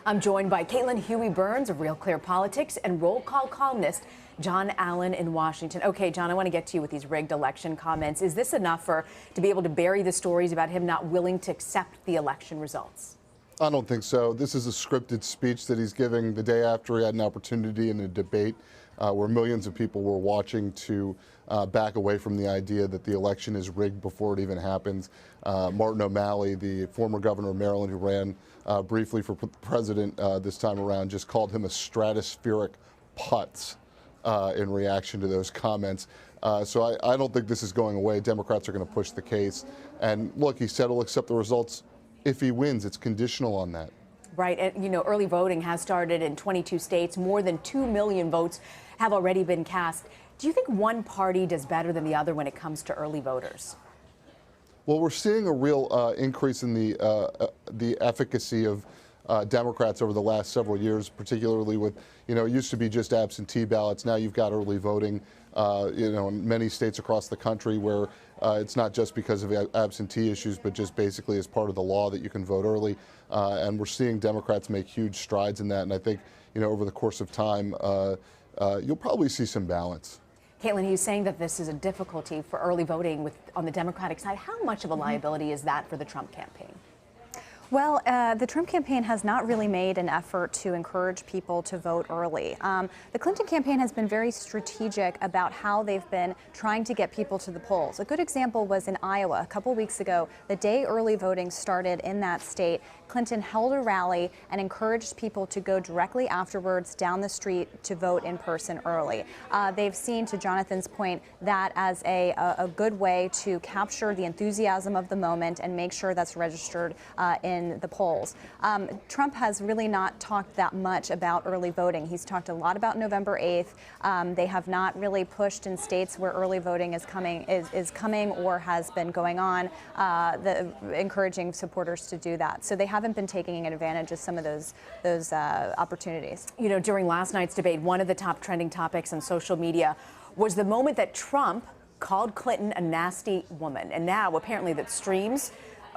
I'm joined by Caitlin Huey Burns of Real Clear Politics and Roll Call columnist John Allen in Washington. Okay, John, I want to get to you with these rigged election comments. Is this enough to be able to bury the stories about him not willing to accept the election results? I don't think so. This is a scripted speech that he's giving the day after he had an opportunity in a debate where millions of people were watching to back away from the idea that the election is rigged before it even happens. Martin O'Malley, the former governor of Maryland who ran briefly for president this time around, just called him a stratospheric putz in reaction to those comments. So I don't think this is going away. Democrats are going to push the case. And look, he said he'll accept the results if he wins. It's conditional on that. Right. And, you know, early voting has started in 22 states. More than 2 million votes have already been cast. Do you think one party does better than the other when it comes to early voters? Well, we're seeing a real increase in the efficacy of Democrats over the last several years, particularly with, it used to be just absentee ballots. Now you've got early voting, in many states across the country where it's not just because of absentee issues, but just basically as part of the law that you can vote early. And we're seeing Democrats make huge strides in that. And I think, over the course of time, you'll probably see some balance. Caitlin, he's saying that this is a difficulty for early voting on the Democratic side. How much of a liability is that for the Trump campaign? Well, the Trump campaign has not really made an effort to encourage people to vote early. The Clinton campaign has been very strategic about how they've been trying to get people to the polls. A good example was in Iowa a couple weeks ago. The day early voting started in that state, Clinton held a rally and encouraged people to go directly afterwards down the street to vote in person early. They've seen, to Jonathan's point, that as a good way to capture the enthusiasm of the moment and make sure that's registered in the polls. Trump has really not talked that much about early voting. He's talked a lot about November 8th. They have not really pushed in states where early voting is coming or has been going on, encouraging supporters to do that. So they haven't been taking advantage of some of those opportunities. During last night's debate, one of the top trending topics on social media was the moment that Trump called Clinton a nasty woman. And now apparently that streams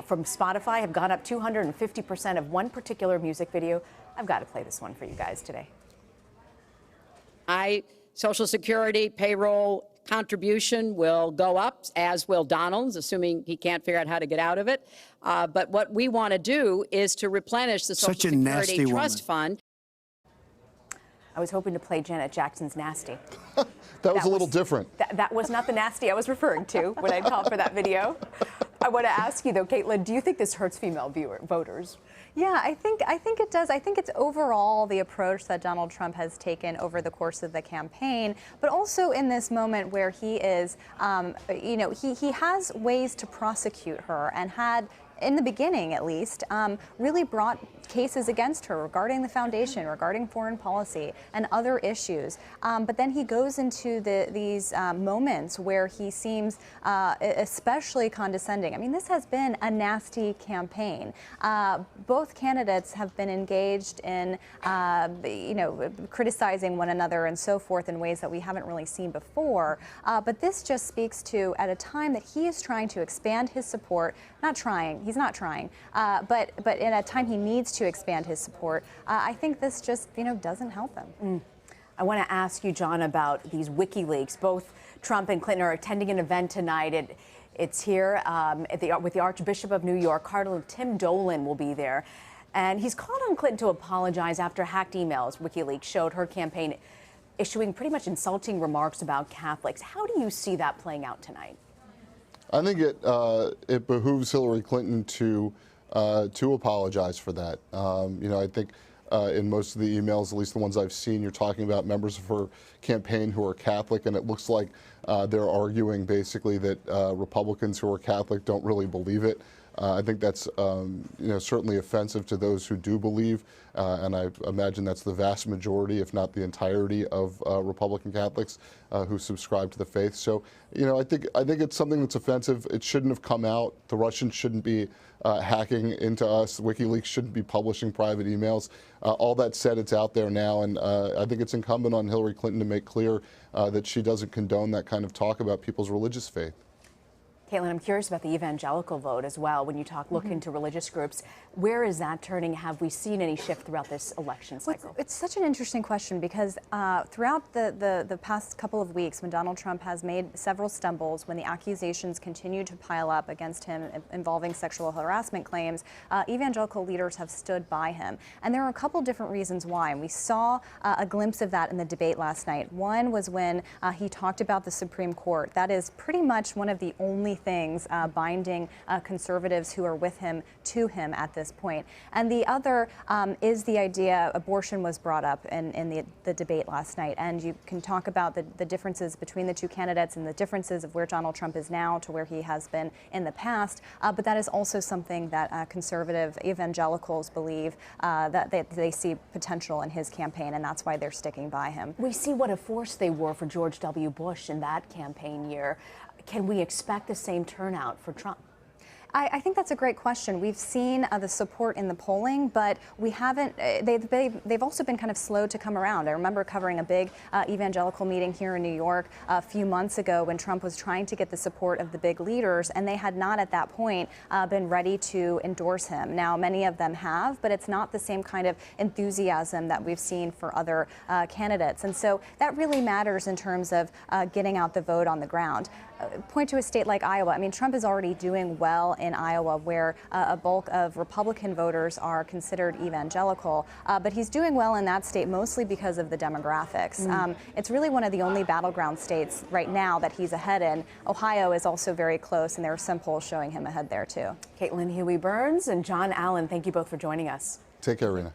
from Spotify have gone up 250% of one particular music video. I've got to play this one for you guys today. Social Security payroll contribution will go up, as will Donald's, assuming he can't figure out how to get out of it. But what we want to do is to replenish the Social Security Trust Fund. I was hoping to play Janet Jackson's Nasty. That was a little different. That was not the nasty I was referring to when I called for that video. I want to ask you, though, Caitlin, do you think this hurts female voters? Yeah, I think it does. I think it's overall the approach that Donald Trump has taken over the course of the campaign, but also in this moment where he is, he has ways to prosecute her and had, in the beginning at least, really brought cases against her regarding the foundation, regarding foreign policy and other issues. But then he goes into these moments where he seems especially condescending. I mean, this has been a nasty campaign. Both candidates have been engaged in, criticizing one another and so forth in ways that we haven't really seen before. But this just speaks to, at a time that he is trying to expand his support, he's not trying, but in a time he needs to expand his support, I think this just, doesn't help him. I want to ask you, John, about these WikiLeaks. Both Trump and Clinton are attending an event tonight. It's here with the Archbishop of New York. Cardinal Tim Dolan will be there. And he's called on Clinton to apologize after hacked emails WikiLeaks showed her campaign issuing pretty much insulting remarks about Catholics. How do you see that playing out tonight? I think it behooves Hillary Clinton to apologize for that. I think in most of the emails, at least the ones I've seen, you're talking about members of her campaign who are Catholic, and it looks like they're arguing basically that Republicans who are Catholic don't really believe it. I think that's certainly offensive to those who do believe, and I imagine that's the vast majority, if not the entirety, of Republican Catholics who subscribe to the faith. So, I think it's something that's offensive. It shouldn't have come out. The Russians shouldn't be hacking into us. WikiLeaks shouldn't be publishing private emails. All that said, it's out there now, and I think it's incumbent on Hillary Clinton to make clear that she doesn't condone that kind of talk about people's religious faith. Caitlin, I'm curious about the evangelical vote as well. When you look into religious groups, where is that turning? Have we seen any shift throughout this election cycle? It's such an interesting question because throughout the past couple of weeks, when Donald Trump has made several stumbles, when the accusations continue to pile up against him involving sexual harassment claims, evangelical leaders have stood by him. And there are a couple different reasons why. And we saw a glimpse of that in the debate last night. One was when he talked about the Supreme Court. That is pretty much one of the only things binding conservatives who are with him to him at this point. And the other is the idea, abortion was brought up in the debate last night. And you can talk about the differences between the two candidates and the differences of where Donald Trump is now to where he has been in the past. But that is also something that conservative evangelicals believe that they see potential in his campaign, and that's why they're sticking by him. We see what a force they were for George W. Bush in that campaign year. Can we expect the same turnout for Trump? I think that's a great question. We've seen the support in the polling, but we haven't. They've also been kind of slow to come around. I remember covering a big evangelical meeting here in New York a few months ago when Trump was trying to get the support of the big leaders, and they had not at that point been ready to endorse him. Now, many of them have, but it's not the same kind of enthusiasm that we've seen for other candidates. And so that really matters in terms of getting out the vote on the ground. Point to a state like Iowa. I mean, Trump is already doing well in Iowa, where a bulk of Republican voters are considered evangelical, but he's doing well in that state mostly because of the demographics. It's really one of the only battleground states right now that he's ahead in. Ohio is also very close, and there are some polls showing him ahead there, too. Caitlin Huey-Burns and John Allen, thank you both for joining us. Take care, Rena.